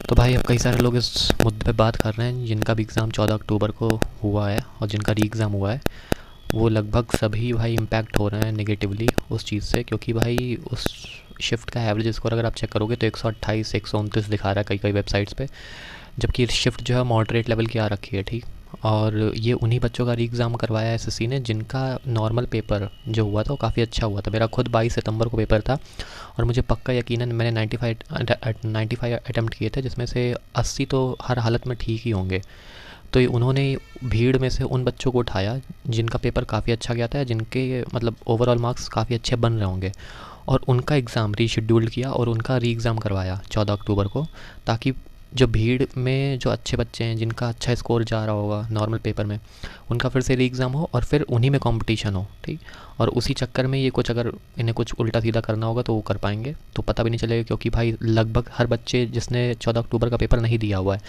तो भाई अब कई सारे लोग इस मुद्दे पे बात कर रहे हैं जिनका भी एग्ज़ाम 14 अक्टूबर को हुआ है और जिनका री एग्ज़ाम हुआ है, वो लगभग सभी भाई इम्पैक्ट हो रहे हैं नेगेटिवली उस चीज़ से, क्योंकि भाई उस शिफ्ट का एवरेज स्कोर अगर आप चेक करोगे तो 128 129 दिखा रहा है कई कई वेबसाइट्स पे, जबकि शिफ्ट जो है मॉडरेट लेवल की आ रखी है, ठीक। और ये उन्हीं बच्चों का री एग्ज़ाम करवाया है एसएससी ने जिनका नॉर्मल पेपर जो हुआ था वो काफ़ी अच्छा हुआ था। मेरा खुद 22 सितंबर को पेपर था और मुझे पक्का यकीन है मैंने 95 अटैम्प्ट किए थे, जिसमें से 80 तो हर हालत में ठीक ही होंगे। तो ये उन्होंने भीड़ में से उन बच्चों को उठाया जिनका पेपर काफ़ी अच्छा गया था, जिनके मतलब ओवरऑल मार्क्स काफ़ी अच्छे बन रहे होंगे, और उनका एग्ज़ाम रीशेड्यूल्ड किया और उनका री एग्ज़ाम करवाया 14 अक्टूबर को, ताकि जो भीड़ में जो अच्छे बच्चे हैं जिनका अच्छा स्कोर जा रहा होगा नॉर्मल पेपर में, उनका फिर से री एग्ज़ाम हो और फिर उन्हीं में कंपटीशन हो, ठीक। और उसी चक्कर में ये कुछ अगर इन्हें कुछ उल्टा सीधा करना होगा तो वो कर पाएंगे, तो पता भी नहीं चलेगा, क्योंकि भाई लगभग हर बच्चे जिसने 14 अक्टूबर का पेपर नहीं दिया हुआ है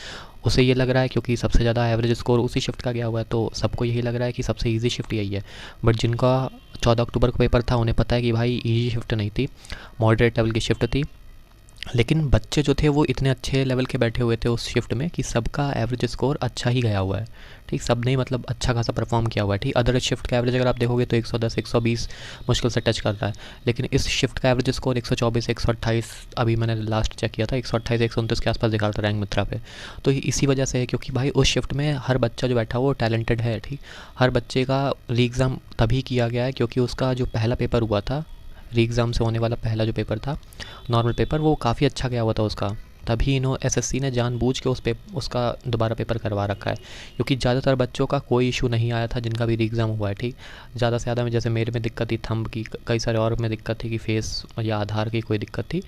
उसे ये लग रहा है, क्योंकि सबसे ज़्यादा एवरेज स्कोर उसी शिफ्ट का गया हुआ है, तो सबको यही लग रहा है कि सबसे ईजी शिफ्ट यही है। बट जिनका 14 अक्टूबर को पेपर था उन्हें पता है कि भाई ईजी शिफ्ट नहीं थी, मॉडरेट लेवल की शिफ्ट थी। लेकिन बच्चे जो थे वो इतने अच्छे लेवल के बैठे हुए थे उस शिफ्ट में कि सबका एवरेज स्कोर अच्छा ही गया हुआ है, ठीक। सब ने मतलब अच्छा खासा परफॉर्म किया हुआ है, ठीक। अदर शिफ्ट का एवरेज अगर आप देखोगे तो 110 120 मुश्किल से टच कर रहा है, लेकिन इस शिफ्ट का एवरेज स्कोर 124 128, अभी मैंने लास्ट चेक किया था 128 129 के आसपास दिखा रहा था रैंक मित्रा पे। तो इसी वजह से है, क्योंकि भाई उस शिफ्ट में हर बच्चा जो बैठा हुआ वो टैलेंटेड है, ठीक। हर बच्चे का री एग्ज़ाम तभी किया गया है क्योंकि उसका जो पहला पेपर हुआ था, री एग्ज़ाम से होने वाला पहला जो पेपर था नॉर्मल पेपर, वो काफ़ी अच्छा गया हुआ था उसका, तभी एसएससी ने जानबूझ के उसका दोबारा पेपर करवा रखा है, क्योंकि ज़्यादातर बच्चों का कोई इशू नहीं आया था जिनका भी री एग्ज़ाम हुआ है, ठीक। ज़्यादा से ज़्यादा में जैसे मेरे में दिक्कत थी थंब की, कई सारे और में दिक्कत थी कि फेस या आधार की कोई दिक्कत थी,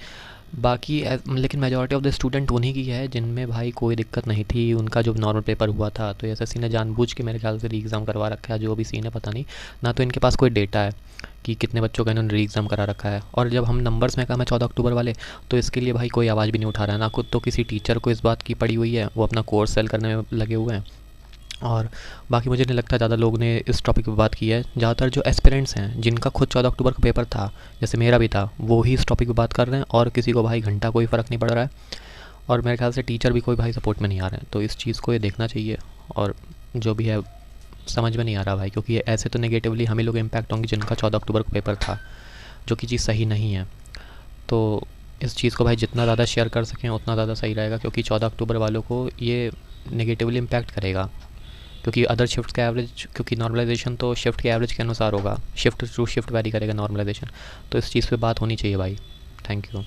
बाकी लेकिन मेजॉरिटी ऑफ द स्टूडेंट उन्हीं की है जिनमें भाई कोई दिक्कत नहीं थी, उनका जो नॉर्मल पेपर हुआ था। तो एसएससी ने जानबूझ के मेरे ख्याल से री एग्ज़ाम करवा रखा है, जो भी सीन है पता नहीं, ना तो इनके पास कोई डेटा है कि कितने बच्चों का इन्होंने री एग्ज़ाम करा रखा है। और जब हम नंबर्स में कहा मैं 14 अक्टूबर वाले, तो इसके लिए भाई कोई आवाज़ भी नहीं उठा रहा है, ना खुद तो किसी टीचर को इस बात की पड़ी हुई है, वो अपना कोर्स सेल करने में लगे हुए हैं। और बाकी मुझे नहीं लगता ज़्यादा लोग ने इस टॉपिक पे बात की है। ज़्यादातर जो एस्पिरेंट्स हैं जिनका खुद 14 अक्टूबर का पेपर था, जैसे मेरा भी था, वो ही इस टॉपिक पे बात कर रहे हैं, और किसी को भाई घंटा कोई फ़र्क नहीं पड़ रहा है, और मेरे ख्याल से टीचर भी कोई भाई सपोर्ट में नहीं आ रहे हैं। तो इस चीज़ को ये देखना चाहिए, और जो भी है समझ में नहीं आ रहा भाई, क्योंकि ये ऐसे तो नेगेटिवली हम ही लोग इम्पैक्ट होंगे जिनका 14 अक्टूबर को पेपर था, जो कि चीज़ सही नहीं है। तो इस चीज़ को भाई जितना ज़्यादा शेयर कर सकें उतना ज़्यादा सही रहेगा, क्योंकि 14 अक्टूबर वालों को ये नेगेटिवली इम्पैक्ट करेगा, क्योंकि अदर शिफ्ट का एवरेज, क्योंकि नॉर्मलाइजेशन तो शिफ्ट के एवरेज के अनुसार होगा, शिफ्ट टू शिफ्ट वैरी करेगा नॉर्मलाइजेशन। तो इस चीज़ पे बात होनी चाहिए भाई। Thank you.